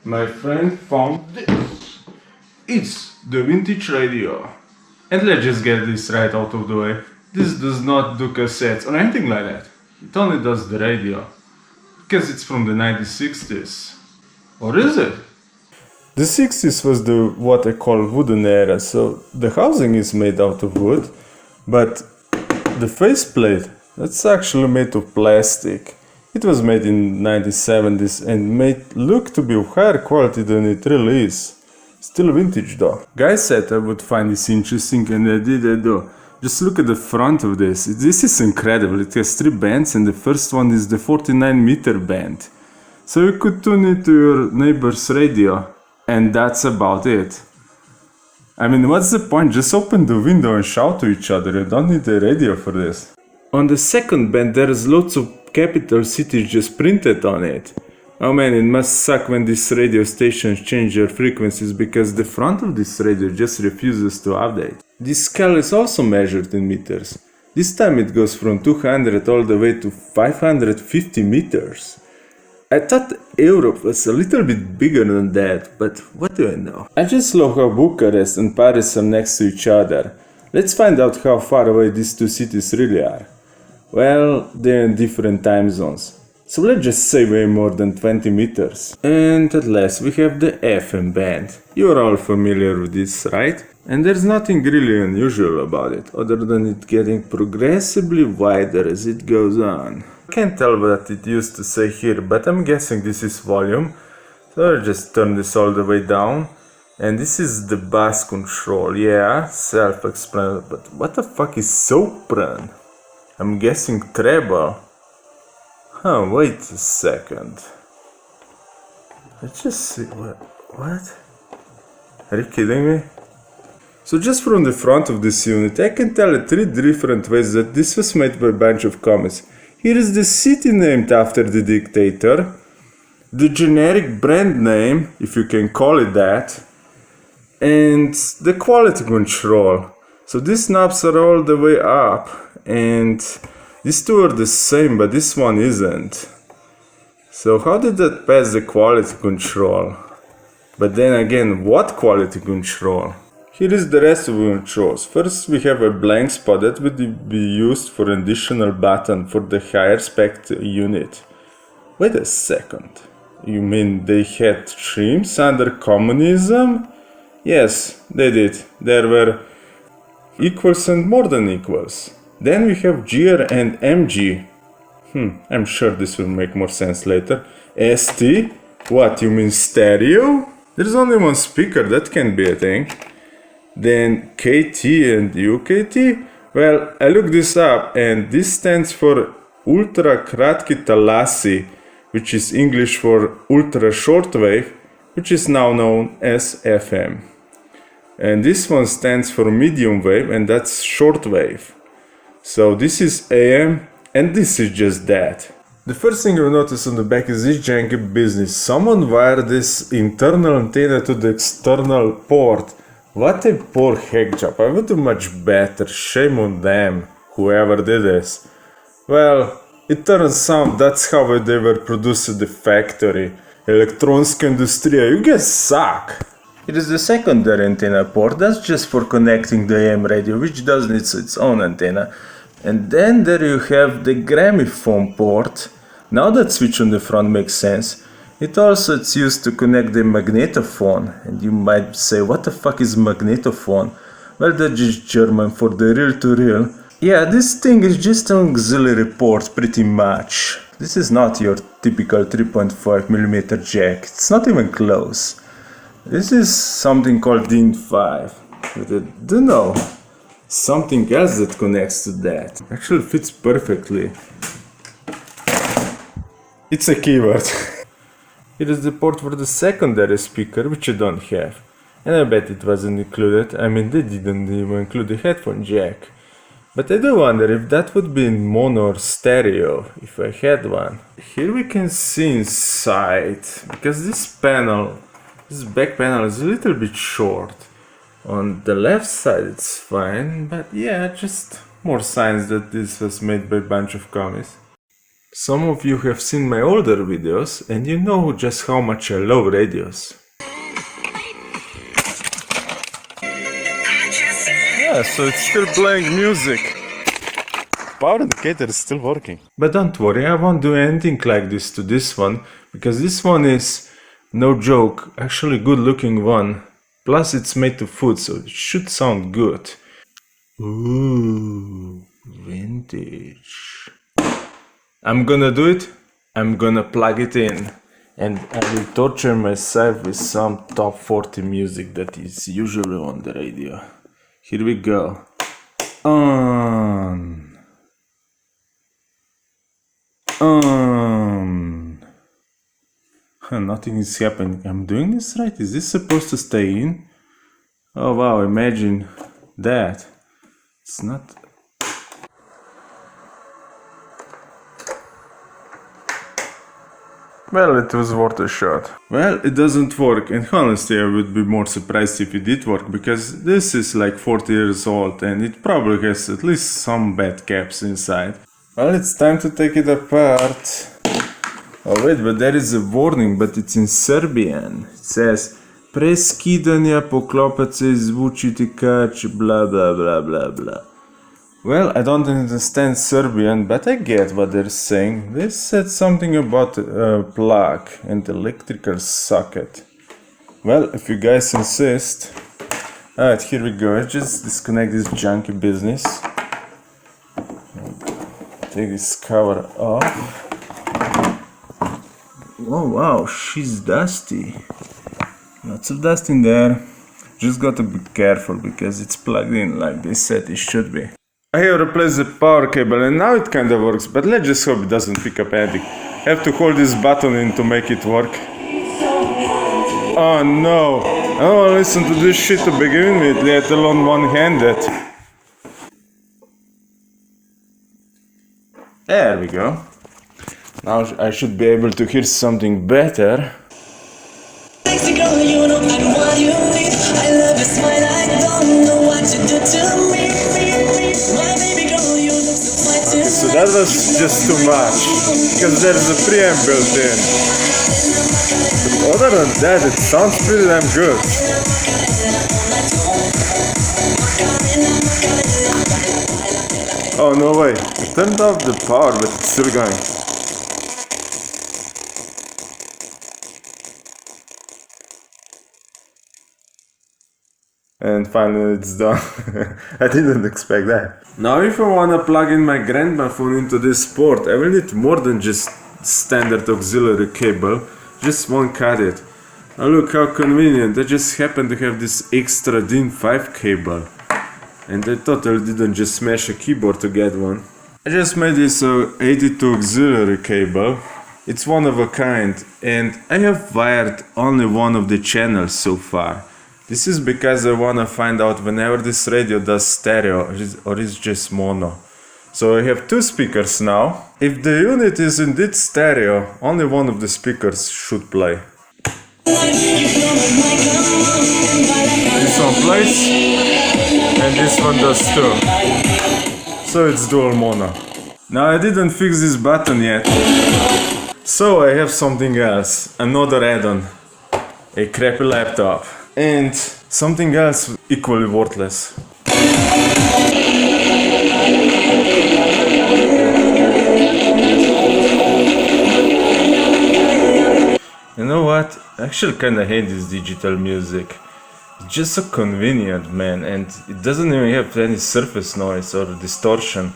My friend found this. It's the vintage radio. And let's just get this right out of the way. This does not do cassettes or anything like that. It only does the radio. Because it's from the 1960s. Or is it? The 60s was the what I call wooden era, so the housing is made out of wood, but the faceplate, that's actually made of plastic. It was made in 1970s and made look to be of higher quality than it really is. Still vintage though. Guy said I would find this interesting and I did I do. Just look at the front of this. This is incredible. It has 3 bands and the first one is the 49-meter band. So you could tune it to your neighbor's radio. And that's about it. I mean, what's the point? Just open the window and shout to each other. You don't need a radio for this. On the second band, there's lots of capital cities just printed on it. Oh man, it must suck when these radio stations change their frequencies because the front of this radio just refuses to update. This scale is also measured in meters. This time it goes from 200 all the way to 550 meters. I thought Europe was a little bit bigger than that, but what do I know? I just love how Bucharest and Paris are next to each other. Let's find out how far away these two cities really are. Well, they're in different time zones, so let's just say way more than 20 meters. And at last we have the FM band. You're all familiar with this, right? And there's nothing really unusual about it, other than it getting progressively wider as it goes on. I can't tell what it used to say here, but I'm guessing this is volume. So I'll just turn this all the way down. And this is the bass control. Yeah, self-explanatory. But what the fuck is sopran? I'm guessing treble. Huh, wait a second. Let's just see. What? Are you kidding me? So just from the front of this unit, I can tell in 3 different ways that this was made by a bunch of commies. Here is the city named after the dictator, the generic brand name, if you can call it that, and the quality control. So these knobs are all the way up, and these two are the same, but this one isn't. So how did that pass the quality control? But then again, what quality control? Here is the rest of the controls. First we have a blank spot that would be used for an additional button for the higher spec unit. Wait a second. You mean they had trims under communism? Yes, they did. There were equals and more than equals. Then we have GR and MG. I'm sure this will make more sense later. ST? What, you mean stereo? There's only one speaker, that can be a thing. Then KT and UKT? Well, I looked this up and this stands for Ultra Kratki Talasi, which is English for ultra shortwave, which is now known as FM. And this one stands for medium wave and that's shortwave. So this is AM and this is just that. The first thing you'll notice on the back is this janky business. Someone wired this internal antenna to the external port. What a poor hack job. I would do much better. Shame on them, whoever did this. Well, it turns out that's how they were produced at the factory. Elektronska industrija, you guys suck. It is the secondary antenna port, that's just for connecting the AM radio, which does need its own antenna. And then there you have the grammyphone port. Now that switch on the front makes sense. It also is used to connect the magnetophone, and you might say, what the fuck is magnetophone? Well, that's just German for the reel-to-reel. Yeah, this thing is just an auxiliary port, pretty much. This is not your typical 3.5mm jack, it's not even close. This is something called DIN5, but I don't know, something else that connects to that. Actually fits perfectly. It's a keyboard. It is the port for the secondary speaker, which I don't have. And I bet it wasn't included. I mean, they didn't even include the headphone jack. But I do wonder if that would be in mono or stereo, if I had one. Here we can see inside, because this back panel is a little bit short. On the left side it's fine, but yeah, just more signs that this was made by a bunch of commies. Some of you have seen my older videos and you know just how much I love radios. Yeah, so it's still playing music. Power indicator is still working. But don't worry, I won't do anything like this to this one, because this one is, no joke, actually good looking one. Plus it's made to food, so it should sound good. Ooh, vintage. I'm gonna do it. I'm gonna plug it in. And I will torture myself with some top 40 music that is usually on the radio. Here we go. On. Nothing is happening. I'm doing this right? Is this supposed to stay in? Oh wow, imagine that. It's not... Well, it was worth a shot. Well, it doesn't work, and honestly I would be more surprised if it did work, because this is like 40 years old and it probably has at least some bad caps inside. Well, it's time to take it apart. Oh wait, but there is a warning, but it's in Serbian. It says pre skidanja poklopac se zvuči tekač, blah blah blah blah blah. Well, I don't understand Serbian, but I get what they're saying. They said something about a plug and electrical socket. Well, if you guys insist. Alright, here we go. I just disconnect this junky business. Take this cover off. Oh wow, she's dusty. Lots of dust in there. Just gotta be careful because it's plugged in like they said it should be. I have replaced the power cable and now it kinda works, but let's just hope it doesn't pick up anything. Have to hold this button in to make it work. Oh no, I don't wanna listen to this shit to begin with, let alone one-handed. There we go. Now I should be able to hear something better. So that was just too much, because there's a preamp built in. But other than that, it sounds pretty damn good. Oh no way, I turned off the power but it's still going. And finally it's done. I didn't expect that. Now if I wanna plug in my grammyphone into this port, I will need more than just standard auxiliary cable. Just one cut it. Oh look how convenient, I just happen to have this extra DIN 5 cable. And I totally didn't just smash a keyboard to get one. I just made this 82 auxiliary cable. It's one of a kind, and I have wired only one of the channels so far. This is because I wanna find out whenever this radio does stereo or is just mono. So I have two speakers now. If the unit is indeed stereo, only one of the speakers should play. This one plays, and this one does too. So it's dual mono. Now I didn't fix this button yet. So I have something else, another add-on. A crappy laptop. And something else equally worthless. You know what? I actually kinda hate this digital music. It's just so convenient, man, and it doesn't even have any surface noise or distortion.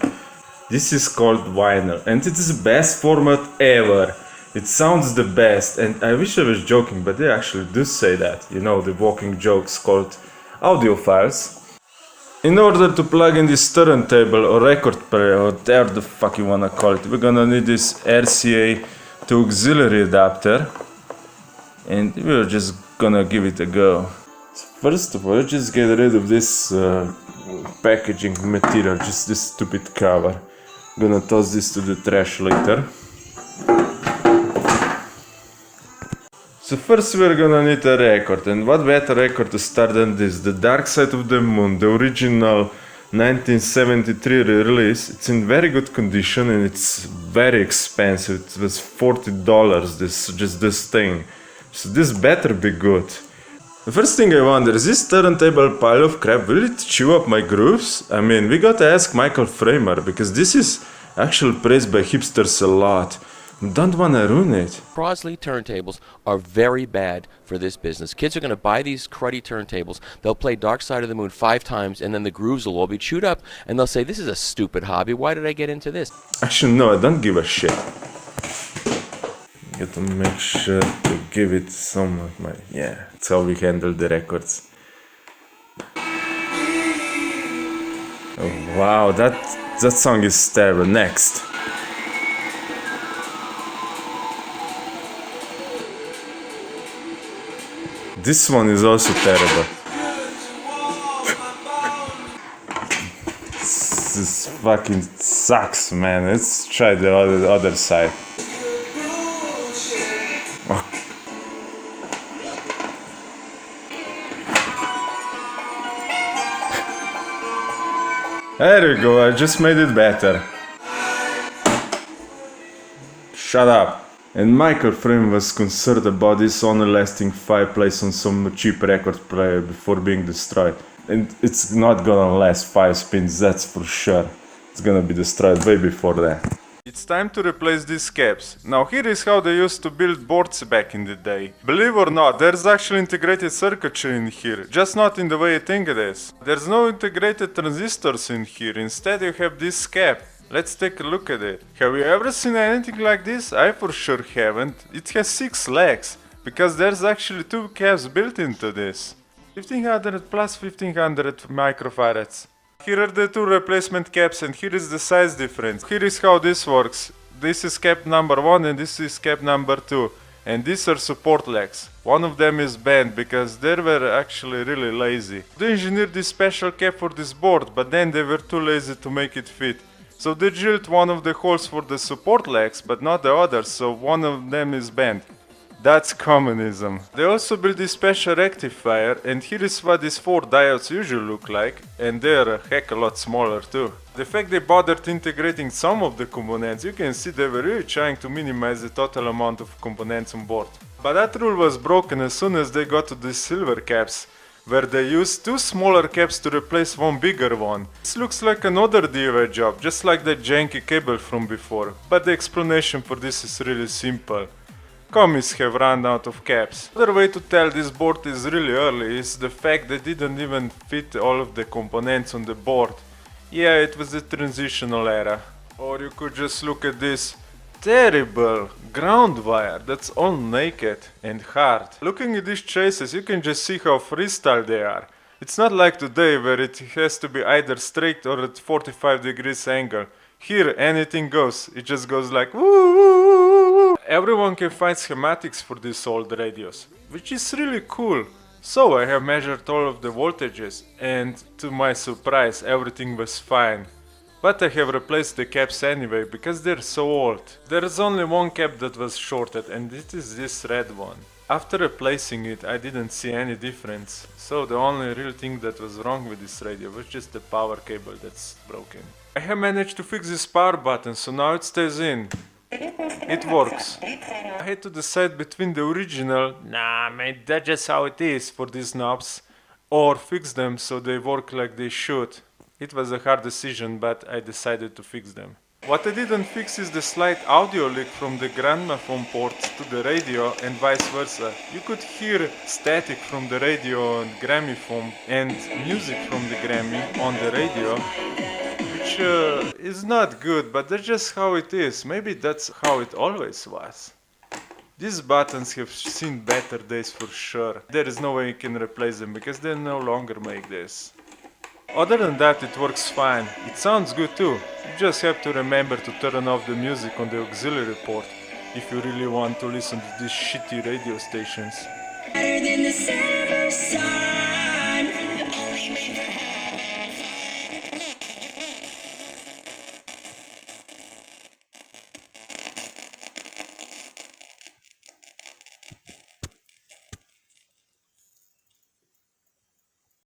This is called vinyl, and it is the best format ever. It sounds the best, and I wish I was joking, but they actually do say that. You know, the walking jokes called audio files. In order to plug in this turntable or record player, or whatever the fuck you wanna call it, we're gonna need this RCA to auxiliary adapter. And we're just gonna give it a go. So first of all, just get rid of this packaging material, just this stupid cover. Gonna toss this to the trash later. So first we're gonna need a record, and what better record to start than this? The Dark Side of the Moon, the original 1973 release. It's in very good condition and it's very expensive. It was $40, this thing. So this better be good. The first thing I wonder is this turntable pile of crap, will it chew up my grooves? I mean, we gotta ask Michael Framer because this is actually praised by hipsters a lot. Don't wanna ruin it. Crosley turntables are very bad for this business. Kids are going to buy these cruddy turntables. They'll play Dark Side of the Moon 5 times, and then the grooves will all be chewed up, and they'll say, this is a stupid hobby. Why did I get into this? Actually, no, I don't give a shit. Got to make sure to give it some of my... Yeah, that's how we handle the records. Oh, wow, that song is terrible. Next. This one is also terrible. This fucking sucks, man. Let's try the other side. Oh. There we go, I just made it better. Shut up. And Michael Frame was concerned about this only lasting 5 plays on some cheap record player before being destroyed. And it's not gonna last 5 spins, that's for sure. It's gonna be destroyed way before that. It's time to replace these caps. Now here is how they used to build boards back in the day. Believe or not, there's actually integrated circuitry in here, just not in the way you think it is. There's no integrated transistors in here, instead you have this cap. Let's take a look at it. Have you ever seen anything like this? I for sure haven't. It has 6 legs, because there's actually 2 caps built into this. 1500 plus 1500 microfarads. Here are the 2 replacement caps and here is the size difference. Here is how this works. This is cap number 1 and this is cap number 2. And these are support legs. One of them is bent because they were actually really lazy. They engineered this special cap for this board, but then they were too lazy to make it fit. So they drilled one of the holes for the support legs, but not the others, so one of them is bent. That's communism. They also built this special rectifier, and here is what these 4 diodes usually look like, and they are a heck a lot smaller too. The fact they bothered integrating some of the components, you can see they were really trying to minimize the total amount of components on board. But that rule was broken as soon as they got to these silver caps, where they used 2 smaller caps to replace one bigger one. This looks like another DIY job, just like that janky cable from before, but the explanation for this is really simple. Commies have run out of caps. Another way to tell this board is really early is the fact they didn't even fit all of the components on the board. Yeah, it was the transitional era. Or you could just look at this terrible ground wire that's all naked and hard. Looking at these traces, you can just see how freestyle they are. It's not like today where it has to be either straight or at 45 degrees angle. Here anything goes, it just goes like woo woo woo woo. Everyone can find schematics for these old radios, which is really cool. So I have measured all of the voltages and to my surprise everything was fine. But I have replaced the caps anyway because they're so old. There is only one cap that was shorted and it is this red one. After replacing it I didn't see any difference, so the only real thing that was wrong with this radio was just the power cable that's broken. I have managed to fix this power button, so now it stays in. It works. I had to decide between the original, nah mate, that's just how it is for these knobs, or fix them so they work like they should. It was a hard decision, but I decided to fix them. What I didn't fix is the slight audio leak from the grammyphone port to the radio and vice versa. You could hear static from the radio and grammyphone and music from the Grammy on the radio, which is not good, but that's just how it is. Maybe that's how it always was. These buttons have seen better days for sure. There is no way you can replace them because they no longer make this. Other than that, it works fine. It sounds good too. You just have to remember to turn off the music on the auxiliary port if you really want to listen to these shitty radio stations. Better than the silver sun.